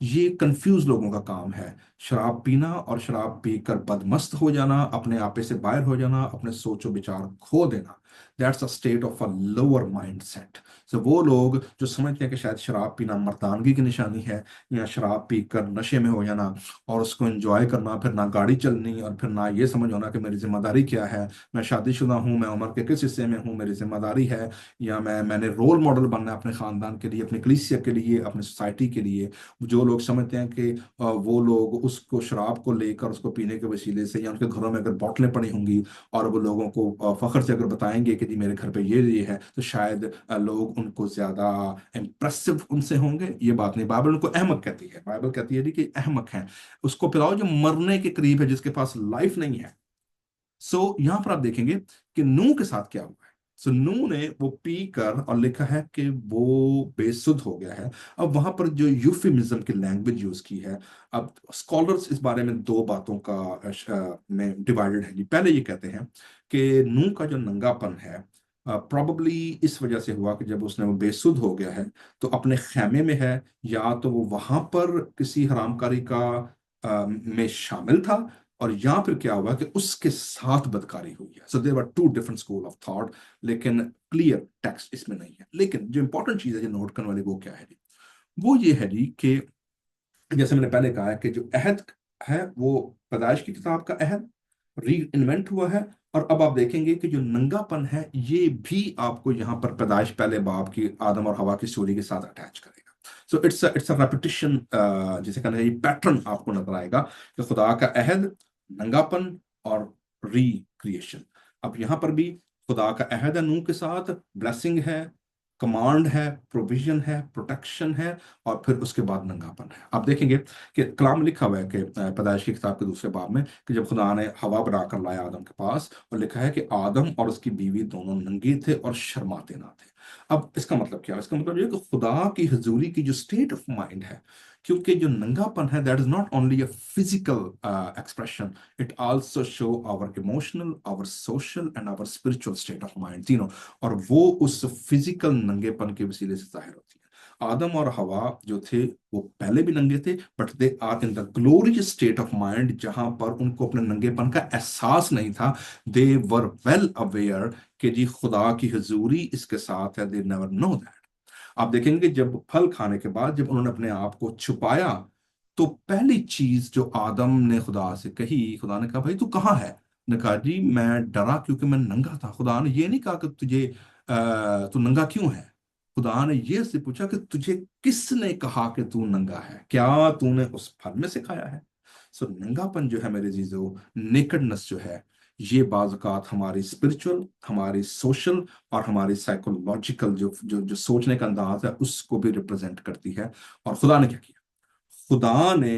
[SPEAKER 1] یہ کنفیوز لوگوں کا کام ہے. شراب پینا، اور شراب پی کر بدمست ہو جانا، اپنے آپے سے باہر ہو جانا، اپنے سوچ و بچار کھو دینا. That's a state of a lower mindset. So وہ لوگ جو سمجھتے ہیں کہ شاید شراب پینا مردانگی کی نشانی ہے، یا شراب پی کر نشے میں ہو جانا اور اس کو انجوائے کرنا، پھر نہ گاڑی چلنی، اور پھر نہ یہ سمجھ ہونا کہ میری ذمہ داری کیا ہے، میں شادی شدہ ہوں، میں عمر کے کس حصے میں ہوں، میری ذمہ داری ہے، یا میں نے رول ماڈل بننا ہے اپنے خاندان کے لیے، اپنے کلیسیا کے لیے، اپنے سوسائٹی کے لیے. جو لوگ سمجھتے ہیں کہ وہ لوگ اس کو، شراب کو لے کر، اس کو پینے کے وسیلے سے، یا ان کے گھروں میں اگر بوتلیں پڑی ہوں گی، اور وہ لوگوں کو فخر سے اگر بتائیں گے کہ جی میرے گھر پہ یہ ہے، تو شاید لوگ ان کو زیادہ امپریسو ان سے ہوں گے. یہ بات نہیں، بائبل ان کو احمق کہتی ہے. بائبل کہتی ہے جی کہ احمق ہیں، اس کو پلاؤ جو مرنے کے قریب ہے، جس کے پاس لائف نہیں ہے. سو یہاں پر آپ دیکھیں گے کہ نوح کے ساتھ کیا ہوا ہے. सो नूह ने वो पी कर और लिखा है कि वो बेसुध हो गया है। अब वहां पर जो यूफिमिज्म की लैंग्वेज यूज की है, अब स्कॉलर्स इस बारे में दो बातों का में डिवाइडेड है जी। पहले ये कहते हैं कि नूह का जो नंगापन है प्रॉबली इस वजह से हुआ कि जब उसने वो बेसुध हो गया है तो अपने खेमे में है, या तो वो वहां पर किसी हरामकारी का में शामिल था, और या फिर क्या हुआ कि उसके साथ बदकारी हुई है। So there were two different school of thought, लेकिन क्लियर टेक्स्ट इसमें नहीं है। लेकिन जो इंपॉर्टेंट चीज है जो नोट करने वाली वो क्या है जी, वो ये है जी कि जैसे मैंने पहले कहा है कि जो अहद है वो पैदाइश की किताब का अहद री इन्वेंट हुआ है। और अब आप देखेंगे कि जो नंगापन है ये भी आपको यहाँ पर पैदाइश पहले बाप की आदम और हवा की स्टोरी के साथ अटैच करेगा। सो इट्स अ रेपिटिशन, जिसे कहते हैं ये पैटर्न आपको नजर आएगा कि खुदा का अहद, नंगापन और रिक्रिएशन। अब यहाँ पर भी खुदा का अहद है नूह के साथ, ब्लेसिंग है, कमांड है, प्रोविजन है, प्रोटेक्शन है, और फिर उसके बाद नंगापन है। आप देखेंगे कि कलाम लिखा हुआ है कि पैदाइश की किताब के दूसरे बाब में कि जब खुदा ने हवा बनाकर लाया आदम के पास, और लिखा है कि आदम और उसकी बीवी दोनों नंगे थे और शर्माते ना थे। अब इसका मतलब क्या है? इसका मतलब ये है कि खुदा की हजूरी की जो स्टेट ऑफ माइंड है, क्योंकि जो नंगापन है that is not only a physical expression, it also show our emotional, our social and our spiritual state of mind, तीनों। और वो उस फिजिकल नंगेपन के वसीले से जाहिर होती है। आदम और हवा जो थे वो पहले भी नंगे थे, but they are in the glorious state of mind जहां पर उनको अपने नंगेपन का एहसास नहीं था। दे वर वेल अवेयर कि जी खुदा की हजूरी इसके साथ है, दे नेवर नो दैट। आप देखेंगे जब फल खाने के बाद जब उन्होंने अपने आप को छुपाया, तो पहली चीज जो आदम ने खुदा से कही, खुदा ने कहा भाई तू कहाँ है? ने कहा जी मैं डरा क्योंकि मैं नंगा था। खुदा ने ये नहीं कहा कि तुझे तू नंगा क्यों है। खुदा ने ये से पूछा कि तुझे किसने कहा कि तू नंगा है, क्या तूने उस फल में से खाया है? सो नंगापन जो है मेरे जीजो, नेकेडनेस जो है, ये बाज़ औक़ात हमारी स्पिरिचुअल, हमारी सोशल और हमारी साइकोलॉजिकल जो जो जो सोचने का अंदाज है उसको भी रिप्रेजेंट करती है। और खुदा ने क्या किया? खुदा ने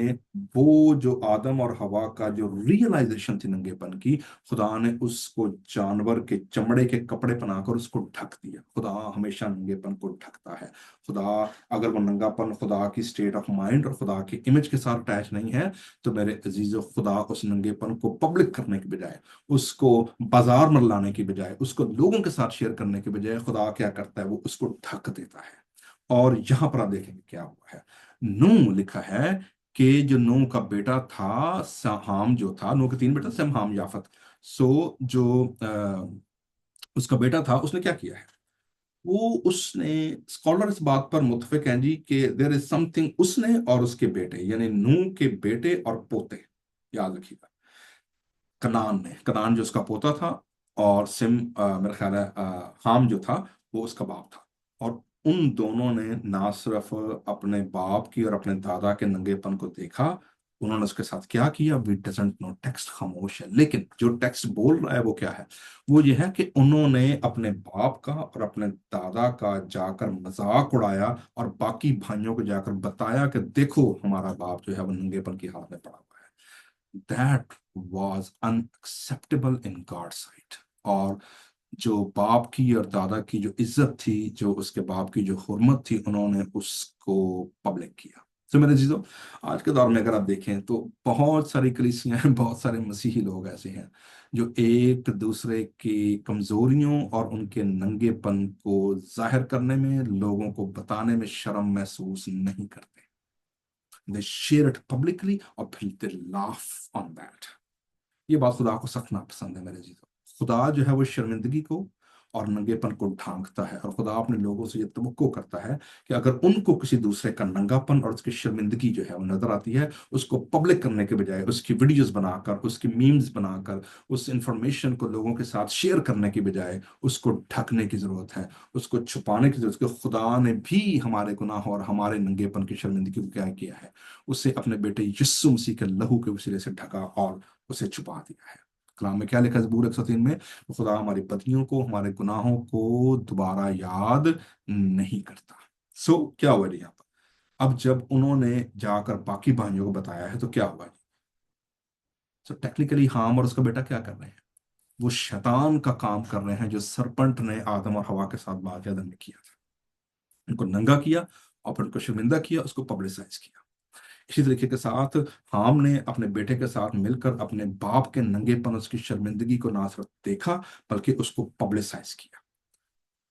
[SPEAKER 1] वो जो आदम और हवा का जो रियलाइजेशन थी नंगेपन की, खुदा ने उसको जानवर के चमड़े के कपड़े पहनाकर उसको ढक दिया। खुदा हमेशा नंगेपन को ढकता है। खुदा, अगर वो नंगापन खुदा की स्टेट ऑफ माइंड और खुदा की इमेज के साथ अटैच नहीं है, तो मेरे अजीजों खुदा उस नंगेपन को पब्लिक करने के बजाय, उसको बाजार में लाने की बजाय, उसको लोगों के साथ शेयर करने के बजाय, खुदा क्या करता है? वो उसको ढक देता है। और यहां पर आप देखेंगे क्या हुआ है। नूह लिखा है कि जो नूह का बेटा था हाम, जो था नूह के तीन बेटा, सम, हाम, याफत। सो जो उसका बेटा था उसने क्या किया है? वो उसने, स्कॉलर इस बात पर मुत्फिक हैं जी कि देयर इज समथिंग, उसने और उसके बेटे यानी नूह के बेटे और पोते, याद रखिएगा, कनान जो उसका पोता था, और सिम मेरा ख्याल है हाम जो था वो उसका बाप था। और उन दोनों ने ना सिर्फ अपने बाप की और अपने दादा के नंगेपन को देखा, उन्होंने उसके साथ क्या किया वी डजंट नो। टेक्स्ट खामोश है, लेकिन जो टेक्स्ट बोल रहा है वो क्या है? वो ये है कि उन्होंने अपने बाप का और अपने दादा का जाकर मजाक उड़ाया, और बाकी भाइयों को जाकर बताया कि देखो हमारा बाप जो है वो नंगेपन की हालत में पड़ा हुआ है। That was unacceptable in God site. और जो बाप की और दादा की जो इज्जत थी, जो उसके बाप की जो हुर्मत थी, उन्होंने उसको पब्लिक किया। तो मेरे चीजों, आज के दौर में अगर आप देखें तो बहुत सारी कलीसियां हैं, बहुत सारे मसीही लोग ऐसे हैं जो एक दूसरे की कमजोरियों और उनके नंगेपन को जाहिर करने में, लोगों को बताने में शर्म महसूस नहीं करते। दे शेयर इट पब्लिकली और फिर दे लाफ ऑन दैट। ये बात खुदा को सख्त नापसंद है मेरे जीजों। खुदा जो है वो शर्मिंदगी को और नंगेपन को ढांकता है, और खुदा अपने लोगों से ये तवक्को करता है कि अगर उनको किसी दूसरे का नंगापन और उसकी शर्मिंदगी जो है वो नजर आती है, उसको पब्लिक करने के बजाय, उसकी वीडियोस बनाकर, उसकी मीम्स बनाकर, उस इंफॉर्मेशन को लोगों के साथ शेयर करने की बजाय उसको ढकने की जरूरत है, उसको छुपाने की जरूरत है। खुदा ने भी हमारे गुनाह और हमारे नंगेपन की शर्मिंदगी को क्या किया है? उसे अपने बेटे यीशु मसीह के लहू के वसीले से ढका और उसे छुपा दिया है। कलाम में क्या लिखा है ज़बूर 103 में? खुदा हमारी बदियों को, हमारे गुनाहों को दोबारा याद नहीं करता। सो क्या हुआ जी यहाँ पर? अब जब उन्होंने जाकर बाकी भाइयों को बताया है तो क्या हुआ जी? सो टेक्निकली हाम और उसका बेटा क्या कर रहे हैं? वो शैतान का काम कर रहे हैं जो सरपंट ने आदम और हवा के साथ बाग एदन में किया था। उनको नंगा किया और फिर उनको शर्मिंदा किया, उसको पब्लिसाइज किया। इसी तरीके के साथ हाम ने अपने बेटे के साथ मिलकर अपने बाप के नंगेपन, उसकी शर्मिंदगी को ना सिर्फ देखा बल्कि उसको पब्लिसाइज किया।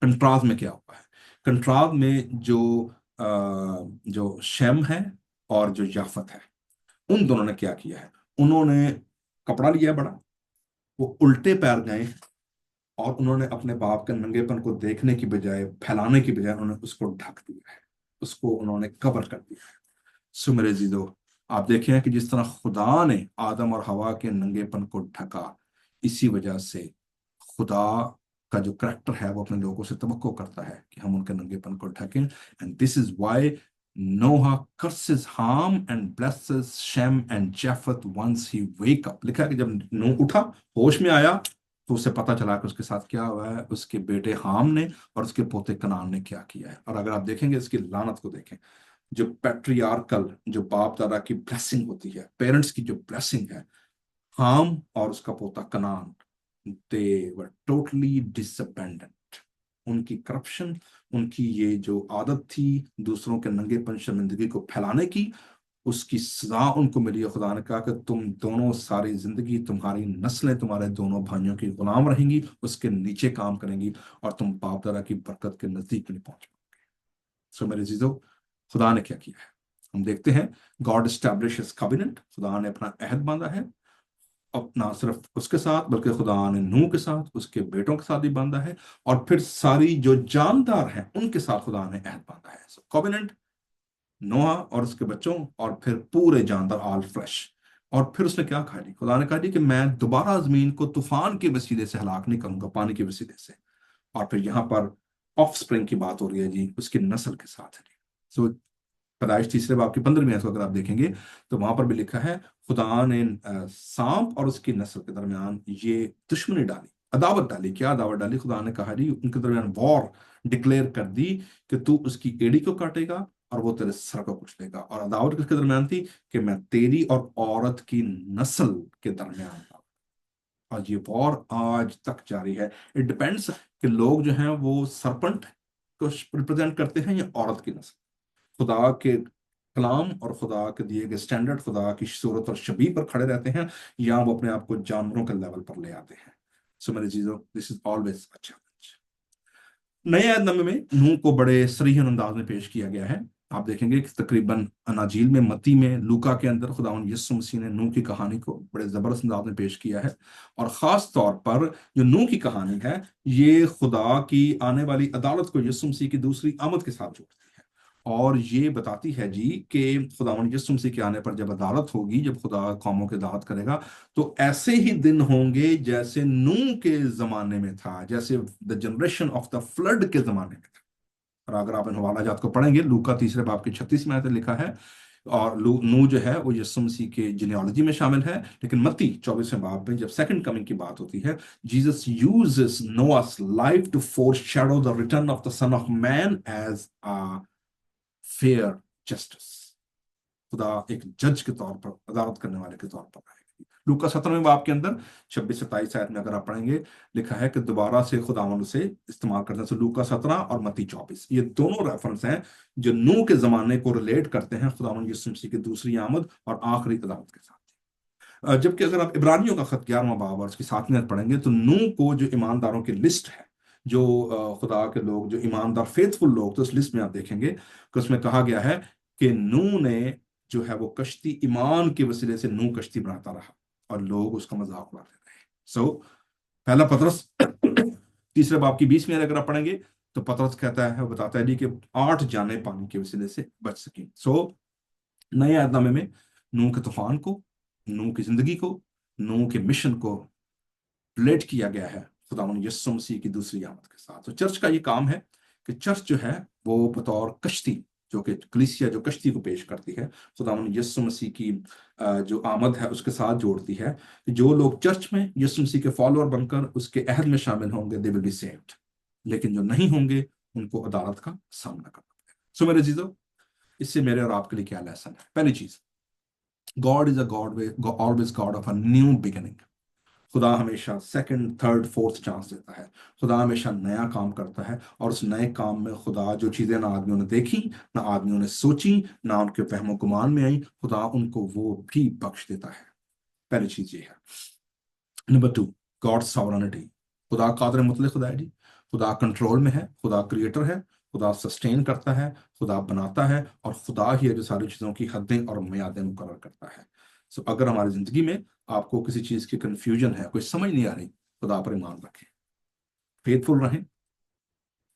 [SPEAKER 1] कंट्रास्ट में क्या हुआ है? कंट्रास्ट में जो शेम है और जो याफत है, उन दोनों ने क्या किया है? उन्होंने कपड़ा लिया बड़ा, वो उल्टे पैर गए और उन्होंने अपने बाप के नंगेपन को देखने की बजाय, फैलाने की बजाय, उन्होंने उसको ढक दिया है, उसको उन्होंने कवर कर दिया है। सो मेरे जीजो, आप देखें हैं कि जिस तरह खुदा ने आदम और हवा के नंगेपन को ढका, इसी वजह से खुदा का जो करैक्टर है वो अपने लोगों से तवक्को करता है कि हम उनके नंगेपन को ढकें। And this is why Noah curses Ham and blesses Shem and Japheth once he wake up। लिखा है कि जब नूह उठा, होश में आया, तो उसे पता चला कि उसके साथ क्या हुआ है, उसके बेटे हाम ने और उसके पोते कनान ने क्या किया है। और अगर आप देखेंगे इसकी लानत को देखें, जो पैट्रियार्कल, जो बाप दादा की ब्लेसिंग होती है, पेरेंट्स की जो ब्लेसिंग है, हाम और उसका पोता कनान, दे वर टोटली डिसअबेंडेंट। उनकी करप्शन, उनकी ये जो आदत थी दूसरों के नंगेपन शर्मिंदगी को फैलाने की, उसकी सजा उनको मिली है। खुदा ने कहा कि तुम दोनों सारी जिंदगी, तुम्हारी नस्लें तुम्हारे दोनों भाइयों की गुलाम रहेंगी, उसके नीचे काम करेंगी, और तुम बाप दादा की बरकत के नजदीक नहीं पहुंच पाओगे। सो मेरे चीजों, खुदा ने क्या किया है? हम देखते हैं, गॉड एस्टैब्लिशेस कॉवेनेंट, खुदा ने अपना अहद बांधा है, अपना सिर्फ उसके साथ बल्कि खुदा ने नूह के साथ, उसके बेटों के साथ भी बांधा है, और फिर सारी जो जानदार हैं उनके साथ खुदा ने अहद बांधा है। सो कॉवेनेंट, नोहा और उसके बच्चों, और फिर पूरे जानदार, ऑल फ्रेश। और फिर उसने क्या कहा जी? खुदा ने कहा जी कि मैं दोबारा जमीन को तूफान के वसीले से हलाक नहीं करूंगा, पानी के वसीले से। और फिर यहाँ पर ऑफ स्प्रिंग की बात हो रही है जी, उसकी नस्ल के साथ है जी। सो पैदाइश तीसरे बाब की 15वीं आयत को अगर आप देखेंगे तो वहां पर भी लिखा है, खुदा ने सांप और उसकी नस्ल के दरमियान ये दुश्मनी डाली, अदावत डाली। क्या अदावत डाली? खुदा ने कहा जी उनके दरमियान वॉर डिक्लेयर कर दी कि तू उसकी एड़ी को काटेगा और वो तेरे सर को कुचलेगा। और अदावत किसके दरमियान थी? कि मैं तेरी और औरत की नस्ल के दरमियान था। और ये वॉर आज तक जारी है। इट डिपेंड्स कि लोग जो हैं वो सरपंट को रिप्रेजेंट करते हैं या औरत की नस्ल। खुदा के कलाम और खुदा के दिए गए स्टैंडर्ड, खुदा की सूरत और शबीह पर खड़े रहते हैं, या वो अपने आप को जानवरों के लेवल पर ले आते हैं। सो मेरे चीजों, this is always a challenge. नए अहदनामे में नूह को बड़े सरीहन अंदाज में पेश किया गया है। आप देखेंगे कि तकरीबन अनाजील में, मत्ती में, लूका के अंदर खुदावंद यीशु मसीह ने नूह की कहानी को बड़े जबरदस्त अंदाज में पेश किया है। और खास तौर पर जो नूह की कहानी है, ये खुदा की आने वाली अदालत को यीशु मसीह की दूसरी आमद के साथ जोड़ती है। और ये बताती है जी कि खुदावंद यीशु मसीह के आने पर जब अदालत होगी, जब खुदा कौमों की अदालत करेगा, तो ऐसे ही दिन होंगे जैसे नूह के जमाने में था, जैसे the generation of the flood के जमाने में था। और अगर आप इन हवाला जात को पढ़ेंगे, लूका तीसरे बाब की 36 में आयत लिखा है। और नूह जो है वो यीशु मसीह के जिनियोलॉजी में शामिल है। लेकिन मत्ती 24वें बाब में जब सेकंड कमिंग की बात होती है, Jesus uses Noah's life to foreshadow the return of the Son of Man as a fair justice. खुदा एक जज के तौर पर, अदालत करने वाले के तौर पर आएगी। लूका 17वें बाब के अंदर 26-27 आयत में अगर आप पढ़ेंगे, लिखा है कि दोबारा से खुदावन उसे इस्तेमाल करते हैं। तो लूका 17 और मत्ती 24, ये दोनों रेफरेंस हैं जो नूह के जमाने को रिलेट करते हैं खुदावन यीशु मसीह की दूसरी आमद और आखिरी अदालत के साथ। जबकि अगर आप इब्रानियों का खत 11वां बाब और उसकी 7वीं आयत पढ़ेंगे, तो नूह को जो ईमानदारों की लिस्ट है, जो खुदा के लोग, जो ईमानदार फेथफुल लोग, तो उस लिस्ट में आप देखेंगे कि उसमें कहा गया है कि नूह ने जो है वो कश्ती, ईमान के वसीले से नूह कश्ती बनाता रहा और लोग उसका मजाक उड़ाते रहे। सो पहला पतरस तीसरे बाब की 20वीं आयत अगर आप पढ़ेंगे, तो पतरस कहता है, बताता है जी कि 8 जानें पानी के वसीले से बच सकी। सो नए अहदनामे में नूह के तूफान को, नूह की जिंदगी को, नूह के मिशन को रिलेट किया गया है खुदावंद यीशु मसीह की दूसरी आमद के साथ। तो चर्च का ये काम है कि चर्च जो है वो बतौर कश्ती, जो कि कलीसिया जो कश्ती को पेश करती है, खुदावंद यीशु मसीह की जो आमद है उसके साथ जोड़ती है कि जो लोग चर्च में यीशु मसीह के फॉलोअर बनकर उसके अहद में शामिल होंगे, दे विल बी सेव्ड। लेकिन जो नहीं होंगे, उनको अदालत का सामना करना पड़ेगा। सो मेरे चीजों, इससे मेरे और आपके लिए क्या लेसन है? पहली चीज, God is a God, always God of a new beginning. خدا ہمیشہ سیکنڈ تھرڈ فورتھ چانس دیتا ہے. خدا ہمیشہ نیا کام کرتا ہے، اور اس نئے کام میں خدا جو چیزیں نہ آدمیوں نے دیکھی، نہ آدمیوں نے سوچی، نہ ان کے فہم و گمان میں آئی، خدا ان کو وہ بھی بخش دیتا ہے. پہلی چیز یہ ہے. Number 2، God sovereignty. خدا قادر مطلق خدا ہے جی. خدا کنٹرول میں ہے، خدا کریٹر ہے، خدا سسٹین کرتا ہے، خدا بناتا ہے، اور خدا ہی ہے جو ساری چیزوں کی حدیں اور میادیں مقرر کرتا ہے. سو اگر ہماری زندگی میں آپ کو کسی چیز کی کنفیوژن ہے، کوئی سمجھ نہیں آ رہی، خدا پر ایمان رکھیں، فیتفل رہیں،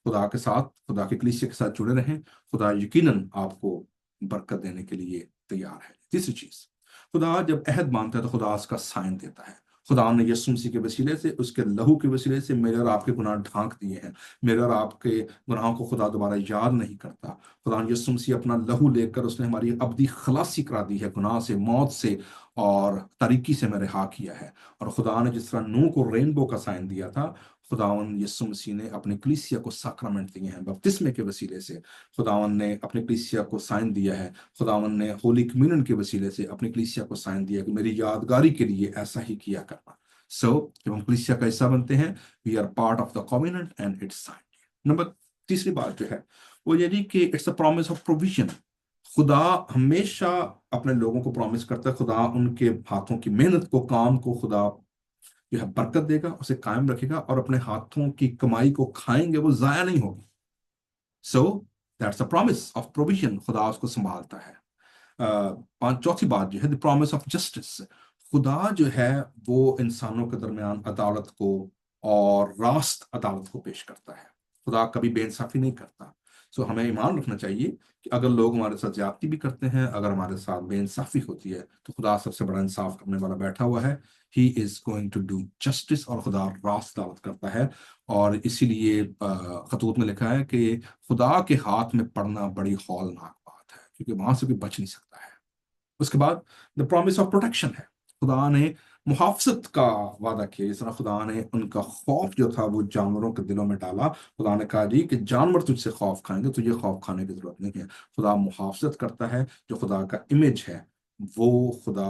[SPEAKER 1] خدا کے ساتھ، خدا کے کلیسے کے ساتھ جڑے رہیں. خدا یقیناً آپ کو برکت دینے کے لیے تیار ہے. تیسری چیز، خدا جب عہد مانتا ہے تو خدا اس کا سائن دیتا ہے. خدا نے یسوع مسیح کے وسیلے سے، اس کے لہو کے وسیلے سے میرے اور آپ کے گناہ ڈھانک دیے ہیں. میرے اور آپ کے گناہوں کو خدا دوبارہ یاد نہیں کرتا. خدا نے یسوع مسیح اپنا لہو لے کر اس نے ہماری ابدی خلاصی کرا دی ہے، گناہ سے، موت سے اور تاریکی سے میں رہا کیا ہے. اور خدا نے جس طرح نوح کو رینبو کا سائن دیا تھا، خداوند یسوع مسیح نے اپنی کلیسیا کو ساکرامنٹ دیے ہیں. بپتسمے کے وسیلے سے خداوند نے اپنی کلیسیا کو سائن دیا ہے. خداوند نے ہولی کمیونن کے وسیلے سے اپنی کلیسیا کو سائن دیا کہ میری یادگاری کے لیے ایسا ہی کیا کرنا. سو جب ہم کلیسیا کا حصہ بنتے ہیں، we are part of the covenant and its sign. Number تیسری بات جو ہے وہ یہ جی کہ it's a promise of provision. خدا ہمیشہ اپنے لوگوں کو پرومس کرتا ہے، خدا ان کے ہاتھوں کی محنت کو، کام کو خدا جو ہے برکت دے گا، اسے قائم رکھے گا، اور اپنے ہاتھوں کی کمائی کو کھائیں گے، وہ ضائع نہیں ہوگی. So that's a promise of provision. خدا اس کو سنبھالتا ہے. چوتھی بات جو ہے دی پرومس آف جسٹس. خدا جو ہے وہ انسانوں کے درمیان عدالت کو اور راست عدالت کو پیش کرتا ہے. خدا کبھی بے انصافی نہیں کرتا. سو ہمیں ایمان رکھنا چاہیے کہ اگر لوگ ہمارے ساتھ زیادتی بھی کرتے ہیں، اگر ہمارے ساتھ بے انصافی ہوتی ہے، تو خدا سب سے بڑا انصاف کرنے والا بیٹھا ہوا ہے. He is going to do justice, اور خدا راست عدالت کرتا ہے. اور اسی لیے خطوط میں لکھا ہے کہ خدا کے ہاتھ میں پڑنا بڑی ہولناک بات ہے، کیونکہ وہاں سے کوئی بچ نہیں سکتا ہے. اس کے بعد دا پرومس آف پروٹیکشن ہے. خدا نے محافظت کا وعدہ کیا. جس طرح خدا نے ان کا خوف جو تھا وہ جانوروں کے دلوں میں ڈالا. خدا نے کہا جی کہ جانور تجھ سے خوف کھائیں گے، تجھے خوف کھانے کی ضرورت نہیں ہے. خدا محافظت کرتا ہے. جو خدا کا امیج ہے وہ خدا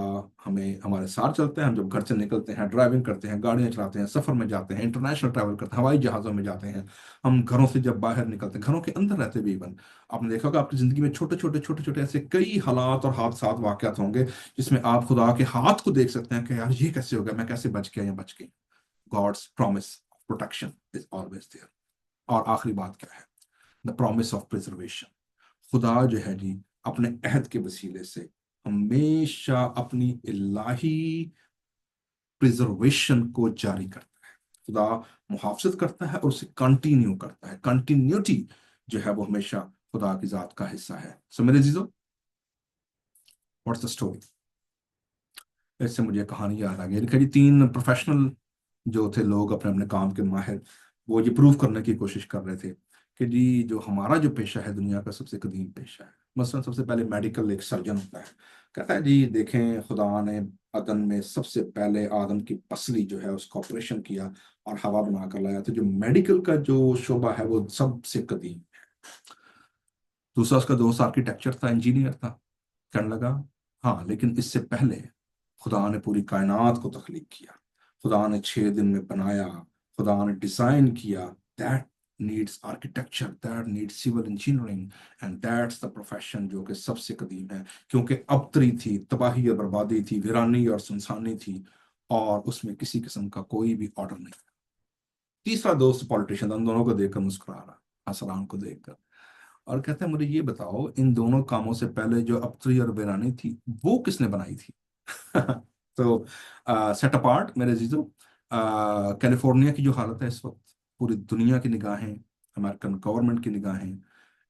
[SPEAKER 1] ہمیں ہمارے ساتھ چلتے ہیں. ہم جب گھر سے نکلتے ہیں، ڈرائیونگ کرتے ہیں، گاڑیاں چلاتے ہیں، سفر میں جاتے ہیں، انٹرنیشنل ٹریول کرتے ہیں، ہوائی جہازوں میں جاتے ہیں، ہم گھروں سے جب باہر نکلتے ہیں، گھروں کے اندر رہتے بھی ایون، آپ نے دیکھا ہوگا آپ کی زندگی میں چھوٹے چھوٹے ایسے کئی حالات اور حادثات واقعات ہوں گے جس میں آپ خدا کے ہاتھ کو دیکھ سکتے ہیں کہ یار یہ کیسے ہو گیا، میں کیسے بچ گیا یا بچ گئی. God's promise protection is always there. اور آخری بات کیا ہے؟ The promise of preservation. خدا جو ہے جی اپنے عہد کے وسیلے سے ہمیشہ اپنی الہی پریزرویشن کو جاری کرتا ہے. خدا محافظت کرتا ہے اور اسے کنٹینیو کرتا ہے. کنٹینیوٹی جو ہے وہ ہمیشہ خدا کی ذات کا حصہ ہے. سو میرے عزیزو، واٹس دا اسٹوری؟ اس سے مجھے کہانی یاد آ گئی. دیکھا جی، 3 پروفیشنل جو تھے لوگ، اپنے اپنے کام کے ماہر، وہ یہ پروف کرنے کی کوشش کر رہے تھے کہ جی جو ہمارا جو پیشہ ہے دنیا کا سب سے قدیم پیشہ ہے. مثلا سب سے پہلے میڈیکل ایک سرجن ہوتا ہے، کہتا ہے جی دیکھیں خدا نے عدن میں سب سے پہلے آدم کی پسلی جو ہے اس کا آپریشن کیا اور ہوا بنا کر لایا. تو جو میڈیکل کا جو شعبہ ہے وہ سب سے قدیم ہے. دوسرا اس کا دوست آرکیٹیکچر تھا، انجینئر تھا. کہنے لگا ہاں لیکن اس سے پہلے خدا نے پوری کائنات کو تخلیق کیا، خدا نے 6 دن میں بنایا، خدا نے ڈیزائن کیا. That needs architecture, that needs civil engineering, and that's the profession جو کہ سب سے قدیم ہے، کیونکہ ابتری تھی، تباہی اور بربادی تھی، ویرانی اور سنسانی تھی، اور اس میں کسی قسم کا کوئی بھی آرڈر نہیں تھا. تیسرا دوست پالیٹیشین، ان دونوں کو دیکھ کر مسکرا رہا، حسران کو دیکھ کر، اور کہتے ہیں مجھے یہ بتاؤ ان دونوں کاموں سے پہلے جو ابتری اور ویرانی تھی وہ کس نے بنائی تھی؟ تو سیٹ اپارٹ میرے عزیزو، کیلیفورنیا کی جو حالت ہے اس وقت، پوری دنیا کی نگاہیں، امریکن گورنمنٹ کی نگاہیں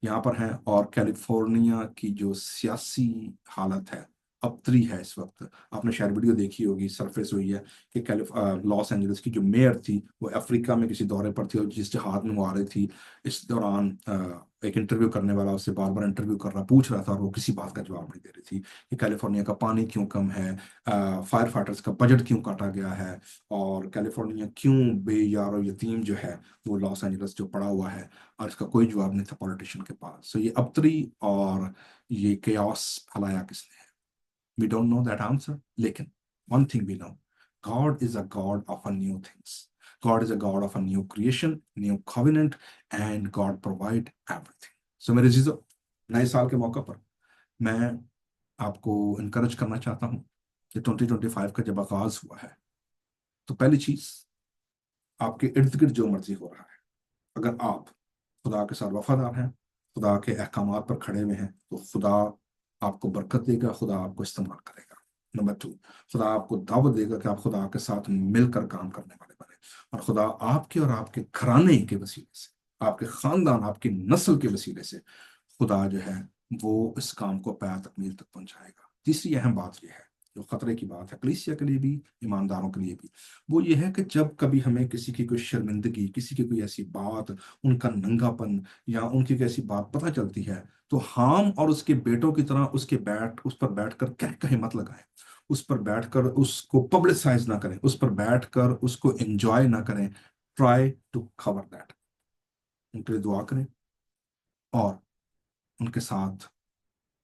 [SPEAKER 1] یہاں پر ہیں، اور کیلیفورنیا کی جو سیاسی حالت ہے، ابتری ہے اس وقت. آپ نے شاید ویڈیو دیکھی ہوگی، سرفیس ہوئی ہے کہ لاس اینجلس کی جو میئر تھی وہ افریقہ میں کسی دورے پر تھی، اور جس جہاد میں وہ آ رہی تھی اس دوران ایک انٹرویو کرنے والا اس سے بار بار انٹرویو کر رہا، پوچھ رہا تھا، اور وہ کسی بات کا جواب نہیں دے رہی تھی کہ کیلیفورنیا کا پانی کیوں کم ہے، فائر فائٹرز کا بجٹ کیوں کاٹا گیا ہے، اور کیلیفورنیا کیوں بے یار و یتیم جو ہے وہ لاس اینجلس جو پڑا ہوا ہے، اور اس کا کوئی جواب نہیں تھا پولیٹیشین کے پاس. سو یہ ابتری اور یہ کیاس پھیلایا کس نے ہے؟ We don't know that answer, لیکن one thing we know, God is a God of a new things. God is a God of a new creation, new covenant, and God provide everything. So मेरे जीजो, नए साल के मौका पर मैं आपको इनकरेज करना चाहता हूँ कि 2025 का जब आगाज हुआ है, तो पहली चीज, आपके इर्द गिर्द जो मर्जी हो रहा है, अगर आप खुदा के साथ वफादार हैं, खुदा के अहकामात पर खड़े हुए हैं, तो खुदा आपको बरकत देगा, खुदा आपको इस्तेमाल करेगा। नंबर 2, खुदा आपको दावत देगा कि आप खुदा के साथ मिलकर काम करने वाले बने, और खुदा आपके और आपके घराने के वसीले से, आपके खानदान, आपकी नस्ल के वसीले से खुदा जो है वो इस काम को पैर तकमील तक पहुंचाएगा। तीसरी अहम बात यह है, जो खतरे की बात है कलीसिया के लिए भी, ईमानदारों के लिए भी, वो ये है कि जब कभी हमें किसी की कोई शर्मिंदगी, किसी की कोई ऐसी बात, उनका नंगापन या उनकी कोई ऐसी बात पता चलती है, तो हम और उसके बेटों की तरह उस पर बैठकर कह कहे मत लगाएं, उस पर बैठकर उसको पब्लिसाइज ना करें, उस पर बैठकर उसको एंजॉय ना करें। ट्राई टू कवर दैट, उनके लिए दुआ करें और उनके साथ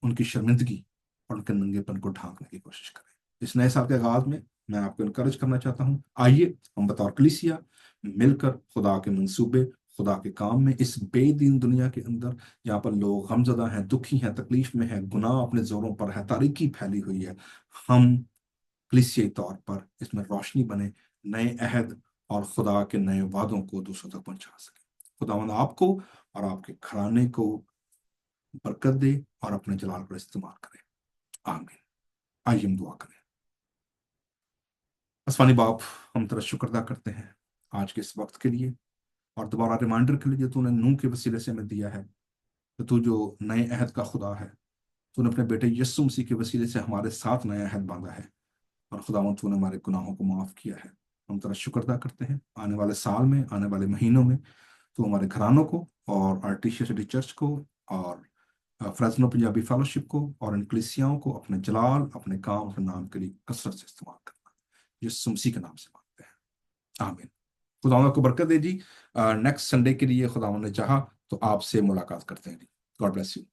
[SPEAKER 1] उनकी शर्मिंदगी और उनके नंगेपन को ढांकने की कोशिश करें। इस नए साल के आगाज में मैं आपको इनकरेज करना चाहता हूं, आइए हम बतौर कलीसिया मिलकर खुदा के मंसूबे, खुदा के काम में, इस बेदीन दुनिया के अंदर जहाँ पर लोग गमजदा हैं, दुखी हैं, तकलीफ में हैं, गुनाह अपने जोरों पर है, तारीकी फैली हुई है, हम कलीसियाई तौर पर इसमें रोशनी बने, नए अहद और खुदा के नए वादों को दूसरों तक पहुंचा सके। खुदावंद आपको और आपके घराने को बरकत दे और अपने जलाल पर इस्तेमाल करे। आमीन। आइए हम दुआ करें। आसमानी बाप, हम तेरा शुक्र अदा करते हैं आज के इस वक्त के लिए, और दोबारा रिमाइंडर के लिए जो तूने नूह के वसीले से हमें दिया है, तो तू जो नए अहद का खुदा है, तूने अपने बेटे यीशु मसीह के वसीले से हमारे साथ नया अहद बांधा है, और खुदावंद तूने हमारे गुनाहों को माफ किया है। हम तेरा शुक्र अदा करते हैं, आने वाले साल में, आने वाले महीनों में तू हमारे घरानों को और आर्टिशिया सिटी चर्च को और फ्रेजनो पंजाबी फेलोशिप को और इन कलीसियाओं को अपने जलाल, अपने काम, अपने नाम के लिए कसरत से इस्तेमाल करना, यीशु मसीह के नाम से मांगते हैं। आमीन। खुदावंद को बरकत दे जी। नेक्स्ट संडे के लिए खुदावंद ने चाहा तो आपसे मुलाकात करते हैं जी। God bless you.